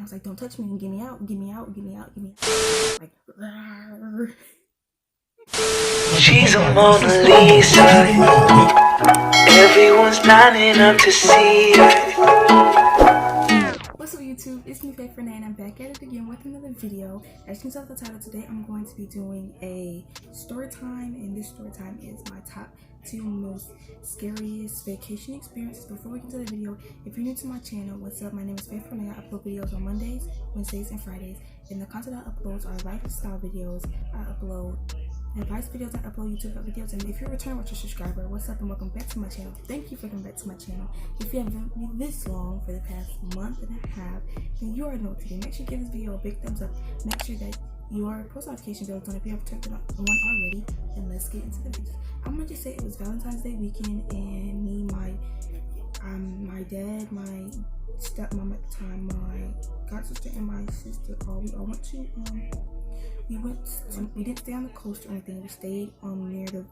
and I was like, don't touch me and get me out, get me out, get me out, get me out. Like, she's a Mona Lisa. Everyone's lining up to see her. What's up YouTube, it's me Faith Reñee and I'm back at it again with another video. As you can tell the title, today I'm going to be doing a story time, and this story time is my top 2 most scariest vacation experiences. Before we get to the video, if you're new to my channel, what's up? My name is Faith Reñee. I upload videos on Mondays, Wednesdays, and Fridays, and the content I upload are lifestyle videos. I upload advice videos, I upload YouTube videos, and if you're a return watcher subscriber, what's up and welcome back to my channel. Thank you for coming back to my channel. If you have been with me this long for the past month and a half, then you already know what to do. Make sure you give this video a big thumbs up. Make sure that your post notification bell is on if you haven't turned it on already, and let's get into the video. I'm gonna just say it was Valentine's Day weekend, and me, my dad, my stepmom at the time, my god sister, and my sister, we all went to we didn't stay on the coast or anything. We stayed near the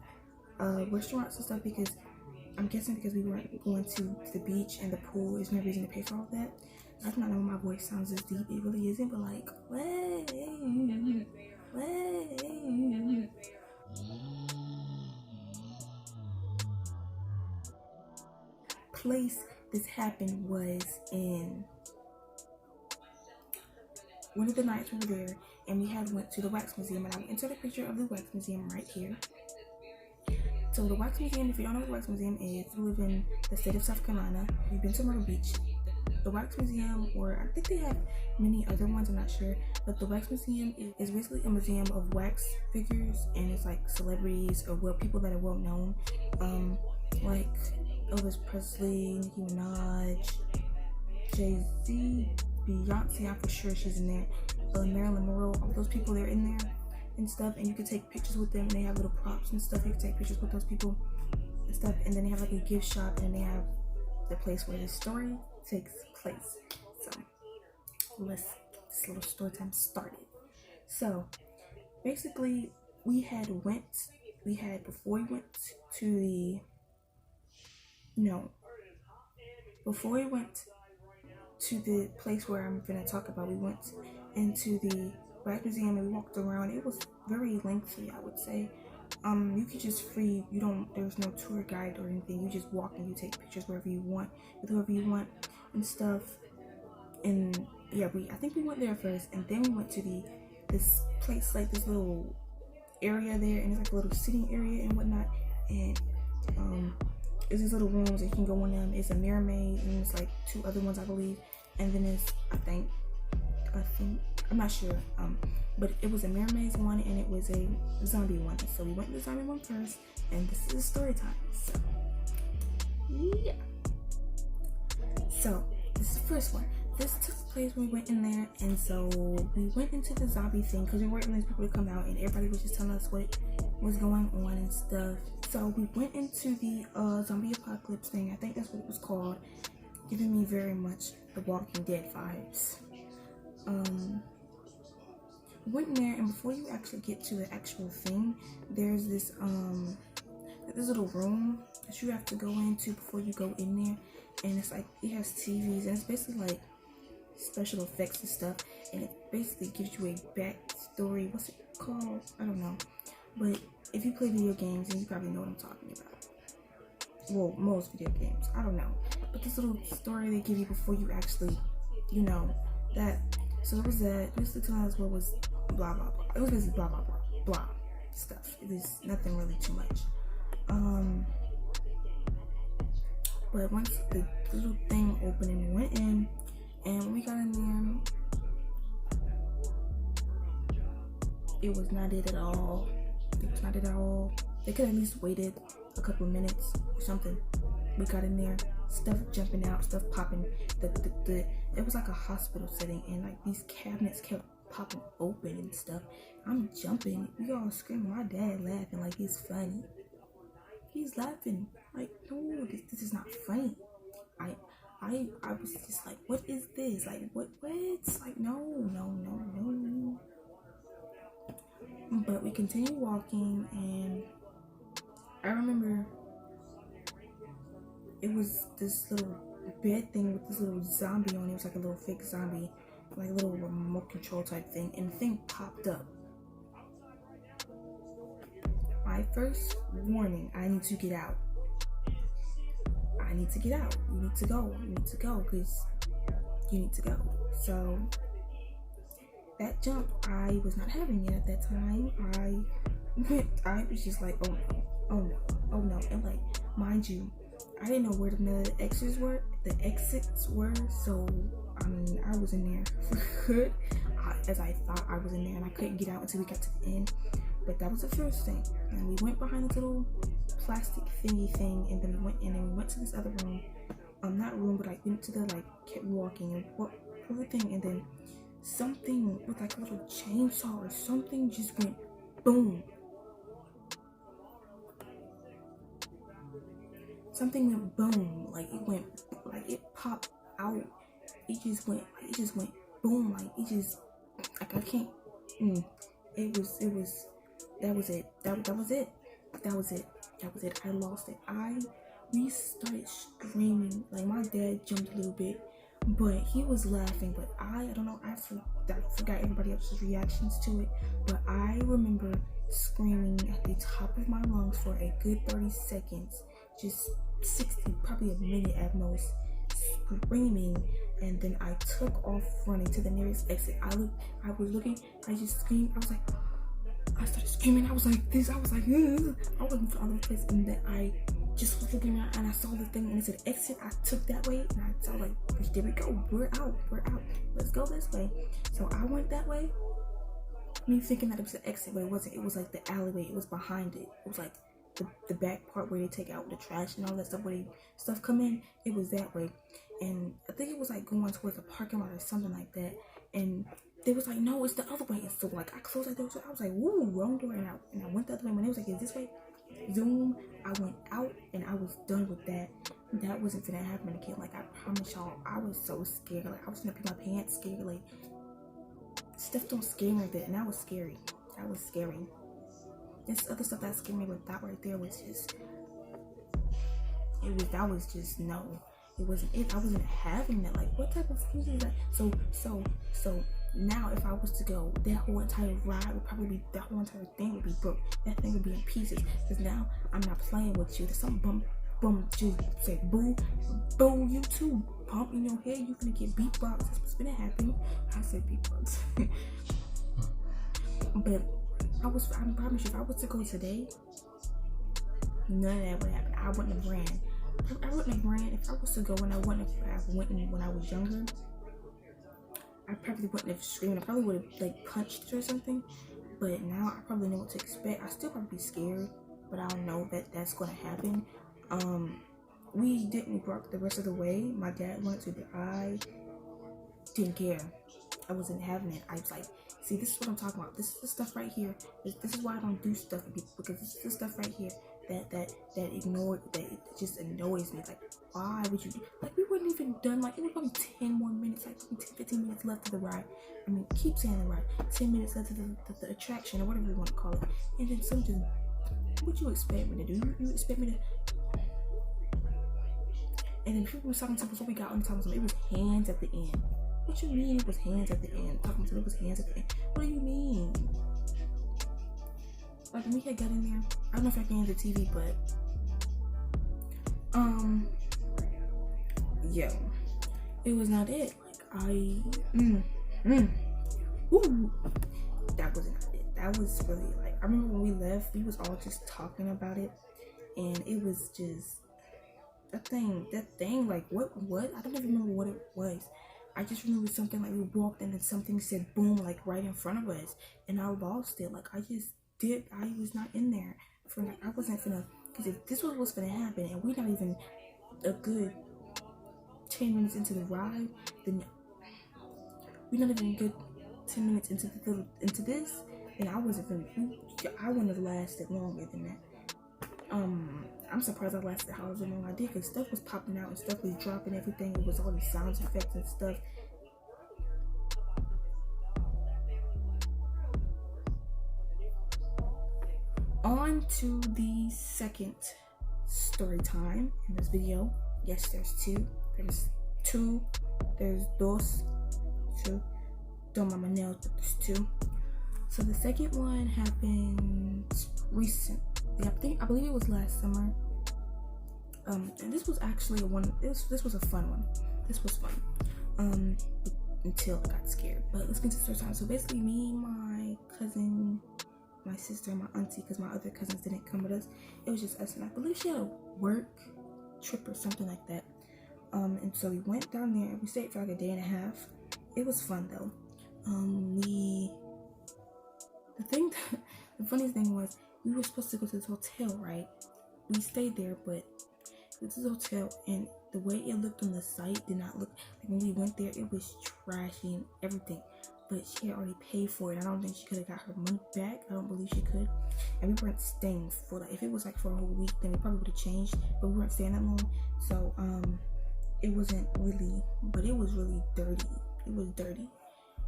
restaurants and stuff, because I'm guessing because we weren't going to the beach and the pool, there's no reason to pay for all that. I do not know why my voice sounds as deep. It really isn't, but like, place this happened was in one of the nights we were there, and we had went to the wax museum, and I entered a picture of the wax museum right here. So the wax museum, if you don't know what the wax museum is, you live in the state of South Carolina, you've been to Myrtle Beach, the wax museum, or I think they have many other ones, I'm not sure, but the wax museum is basically a museum of wax figures, and it's like celebrities or people that are well known, like Elvis Presley, Nicki Minaj, Jay-Z, Beyonce, I'm for sure she's in there, Marilyn Monroe, all those people, they're in there and stuff, and you can take pictures with them, and they have little props and stuff. You can take pictures with those people and stuff, and then they have like a gift shop, and they have the place where the story takes place. So let's get this little story time started. So basically before we went to the place where I'm gonna talk about, we went into the wax museum and we walked around. It was very lengthy, I would say. You could just there's no tour guide or anything. You just walk and you take pictures wherever you want, with whoever you want and stuff. And yeah, I think we went there first, and then we went to this place, like this little area there, and it's like a little sitting area and whatnot, and it's these little rooms, and you can go in them. It's a mermaid, and it's like 2 other ones, I believe, and then it's I think I'm not sure, but it was a mermaid one and it was a zombie one. So we went to the zombie one first, and this is a story time. So yeah, so this is the first one. This took place when we went in there, and so we went into the zombie thing because we weren't letting people to come out, and everybody was just telling us what was going on and stuff. So we went into the zombie apocalypse thing. I think that's what it was called, giving me very much the Walking Dead vibes. We went in there, and before you actually get to the actual thing, there's this little room that you have to go into before you go in there, and it's like it has TVs, and it's basically like special effects and stuff, and it basically gives you a backstory. What's it called? I don't know, but if you play video games, then you probably know what I'm talking about. Well, most video games, I don't know, but this little story they give you before you actually, that. So it was that. Basically telling us what was blah blah blah. It was basically blah blah blah blah stuff. It was nothing really too much. But once the little thing opened and we went in, and when we got in there, it was not it at all. It was not it at all. They could at least waited a couple of minutes or something. We got in there, stuff jumping out, stuff popping. It was like a hospital setting, and like these cabinets kept popping open and stuff. I'm jumping. We all screaming. My dad laughing like it's funny. He's laughing like, no, this is not funny. I was just like, what is this? Like, what? Like, no. But we continued walking, and I remember it was this little bed thing with this little zombie on it. It was like a little fake zombie, like a little remote control type thing, and the thing popped up. My first warning, I need to get out. I need to get out. You need to go. You need to go, because you need to go. So that jump, I was not having it at that time. I was just like, oh no, oh no, oh no. And like, mind you, I didn't know where the exits were, so I mean, I was in there for good, as I thought I was in there, and I couldn't get out until we got to the end. But that was the first thing, and we went behind this little plastic thingy thing, and then we went in, and we went to this other room, not room, but like went to the, like, kept walking, and what everything, and then something with like a little chainsaw or something just went boom. Something went boom, like it popped out. It just went boom, like I can't. That was it. I lost it. We started screaming. Like, my dad jumped a little bit, but he was laughing. But I don't know. I forgot everybody else's reactions to it. But I remember screaming at the top of my lungs for a good 30 seconds, just 60, probably a minute at most, screaming. And then I took off running to the nearest exit. I was looking. I just screamed. I started screaming. I was like this. I was like, ugh. I wasn't for other place, and then I just was looking around, and I saw the thing, and it said exit. I took that way, and I was like, there we go. We're out. Let's go this way. So I went that way, me thinking that it was the exit, but it wasn't. It was like the alleyway. It was behind it. It was like the back part where they take out the trash and all that stuff, where stuff come in. It was that way, and I think it was like going towards a parking lot or something like that. And they was like, no, it's the other way. And so like I closed that door, so I was like, woo, wrong door, and I went the other way. When they was like, is this way? Zoom. I went out, and I was done with that. That wasn't gonna happen again. Like, I promise y'all, I was so scared. Like, I was gonna pee my pants scared. Like, stuff don't scare me like that, and that was scary. That was scary. This other stuff that scared me, but that right there was just, that was just, no. It wasn't it. I wasn't having that. Like, what type of music is that? So now if I was to go, that whole entire ride would probably be, that whole entire thing would be broke. That thing would be in pieces. Because now I'm not playing with you. There's something boom, just say boo, you too. Pump in your head, you gonna get beatbox. That's what's gonna happen. I said beatbox. But I promise you, if I was to go today, none of that would happen. I wouldn't have ran. I wouldn't have ran if I was to go, and I wouldn't have went when I was younger. I probably wouldn't have screamed. I probably would have like punched or something. But now I probably know what to expect. I still probably be scared, but I don't know that that's gonna happen. We didn't walk the rest of the way. My dad wanted to, but I didn't care. I wasn't having it. I was like, see, this is what I'm talking about. This is the stuff right here. This is why I don't do stuff with people, because this is the stuff right here that it just annoys me. Like, why would you do, like, we wouldn't even done, like, it was probably 10 more minutes, like 10-15 minutes left to the ride. I mean, keep saying the ride. 10 minutes left to the attraction, or whatever you want to call it. And then something, what you expect me to do? You expect me to, and then people were talking to us, what we got on talking to them, it was hands at the end. What you mean it was hands at the end? Talking to them, it was hands at the end. What do you mean? Like, when we had got in there, I don't know if I can hear the TV, but yo, it was not it. Like, that wasn't it. That was really, like, I remember when we left, we was all just talking about it, and it was just that thing, like, what, I don't even remember what it was. I just remember something, like, we walked in and something said boom, like, right in front of us, and I lost it. Like, I was not in there for, like, I wasn't finna, because if this was what's gonna happen, and we're not even a good 10 minutes into the ride, then we're not even a good 10 minutes into this, and I wouldn't have lasted longer than that. I'm surprised I lasted however long I did, because stuff was popping out and stuff was dropping, everything. It was all these sound effects and stuff. On to the second story time in this video. Yes, there's two. There's dos. Two. doing my nails, but there's two. So the second one happened recent. I believe it was last summer. And this was actually this was a fun one. This was fun. Until I got scared. But let's get to story time. So basically, me, my cousin, my sister, and my auntie, because my other cousins didn't come with us. It was just us, and I believe she had a work trip or something like that. And so we went down there. We stayed for like a day and a half. It was fun though. The funniest thing was we were supposed to go to this hotel, right? We stayed there, but this is a hotel, and the way it looked on the site did not look like when we went there. It was trashy and everything, but she had already paid for it. I don't think she could have got her money back. I don't believe she could. And we weren't staying for like, if it was like for a whole week, then we probably would have changed, but we weren't staying that long. So it wasn't really, but it was really dirty. It was dirty,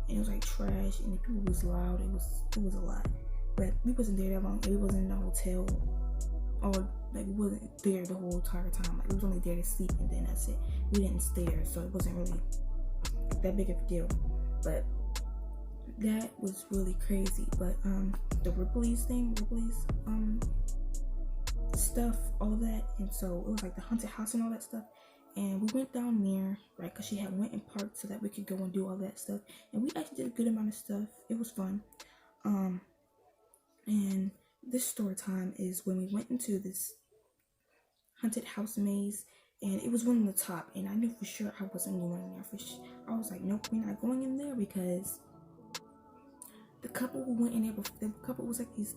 and it was like trash, and the people was loud. It was a lot, but we wasn't there that long, and we wasn't in the hotel, or like we wasn't there the whole entire time. Like we was only there to sleep, and then that's it. We didn't stay there, so it wasn't really that big of a deal. But that was really crazy. But the Ripley's stuff, all of that, and so it was like the haunted house and all that stuff. And we went down there, right, because she had went and parked so that we could go and do all that stuff. And we actually did a good amount of stuff. It was fun. And this story time is when we went into this haunted house maze, and it was one on the top, and I knew for sure I wasn't going in there. I was like, nope, we're not going in there, because the couple who went in there, the couple was like these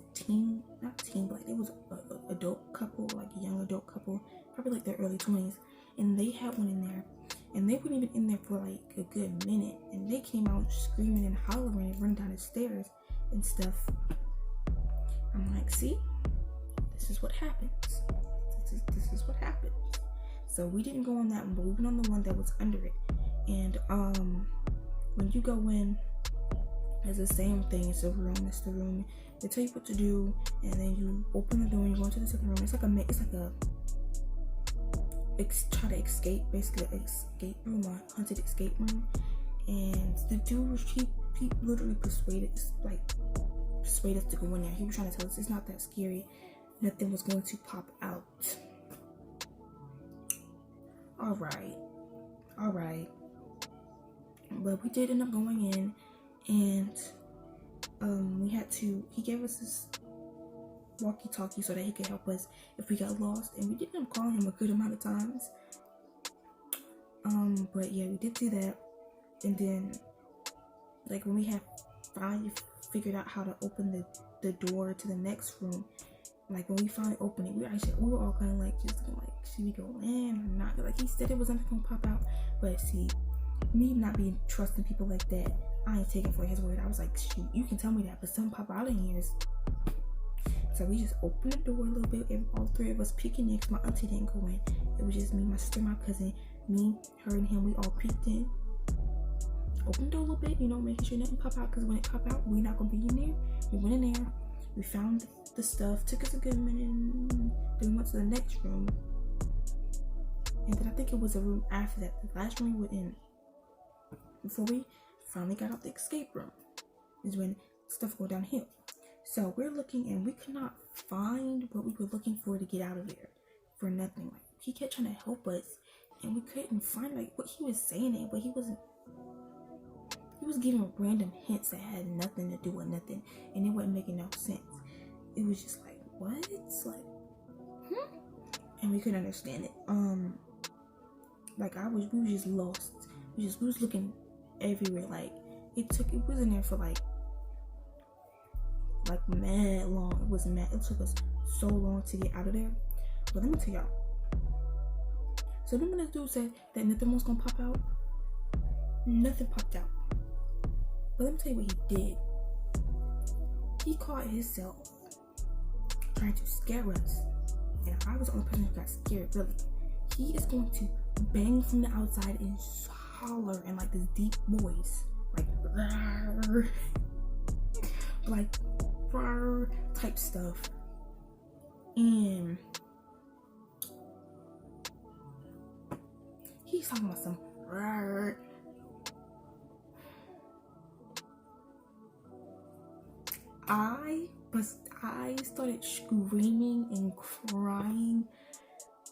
not teen, but like it was an adult couple, like a young adult couple, probably like their early 20s, and they had one in there, and they weren't even in there for like a good minute, and they came out screaming and hollering and running down the stairs and stuff. I'm like, see, this is what happens. This is what happens. So we didn't go on that one, but we went on the one that was under it. And when you go in, it's the same thing. It's the room. They tell you what to do, and then you open the door and you go into the second room. It's like try to escape, basically an escape room, a haunted escape room. And the dude was he literally persuaded us to go in there. He was trying to tell us it's not that scary. Nothing was going to pop out. All right. But we did end up going in, and he gave us this walkie-talkie so that he could help us if we got lost, and we did end up calling him a good amount of times. But yeah, we did do that. And then like when we had finally figured out how to open the door to the next room, like when we finally opened it, we were all kind of like just like, should we go in or not? Like he said it was something gonna pop out, but see, me not being trusting people like that, I ain't taking for his word. I was like, shoot, you can tell me that, but something pop out in here. So we just opened the door a little bit, and all three of us peeking in, because my auntie didn't go in. It was just me, my sister, my cousin, me, her, and him. We all peeked in, opened the door a little bit, making sure nothing pop out, because when it pop out, we're not gonna be in there. We went in there, we found the stuff, took us a good minute, then we went to the next room, and then I think it was a room after that, the last room we went in before we finally got out the escape room is when stuff go downhill. So we're looking, and we could not find what we were looking for to get out of there for nothing. Like he kept trying to help us, and we couldn't find like what he was saying, but he was giving random hints that had nothing to do with nothing, and it wasn't making no sense. It was just like, what? Like, and we couldn't understand it. Like we were just lost. We was looking everywhere. Like it was in there for like mad long. It was mad. It took us so long to get out of there. But let me tell y'all. So remember this dude said that nothing was gonna pop out? Nothing popped out. But let me tell you what he did. He caught himself trying to scare us. And I was the only person who got scared, really. He is going to bang from the outside and holler in like this deep voice. Like, "Rawr." Like, "Rawr," type stuff. And he's talking about some "Rawr." I started screaming and crying.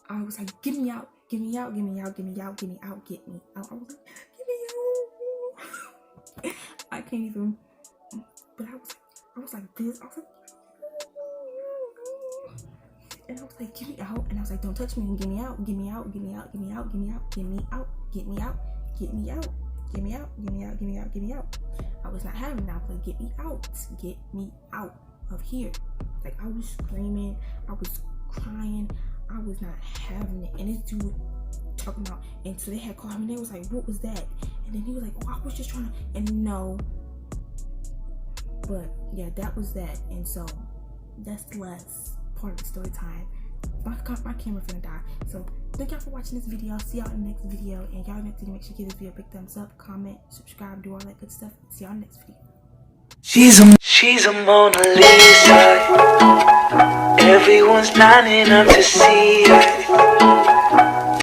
I was like, get me out, get me out, get me out, get me out, get me out, get me out. I was like, get me out. I can't even, but I was like this. I was like, and I was like, get me out. And I was like, don't touch me and get me out, get me out, get me out, get me out, get me out, get me out, get me out, get me out, get me out, get me out, get me out, get me out. I was not having that. I was like, get me out of here. Like, I was screaming, I was crying, I was not having it. And this dude talking about, and so they had called him and they was like, what was that? And then he was like, oh, I was just trying to, and no. But yeah, that was that. And so that's the last part of the story time. My camera finna die. So thank y'all for watching this video. See y'all in the next video. And y'all next video, make sure you give this video a big thumbs up, comment, subscribe, do all that good stuff. See y'all in the next video. She's a Mona Lisa. Everyone's lining up to see her.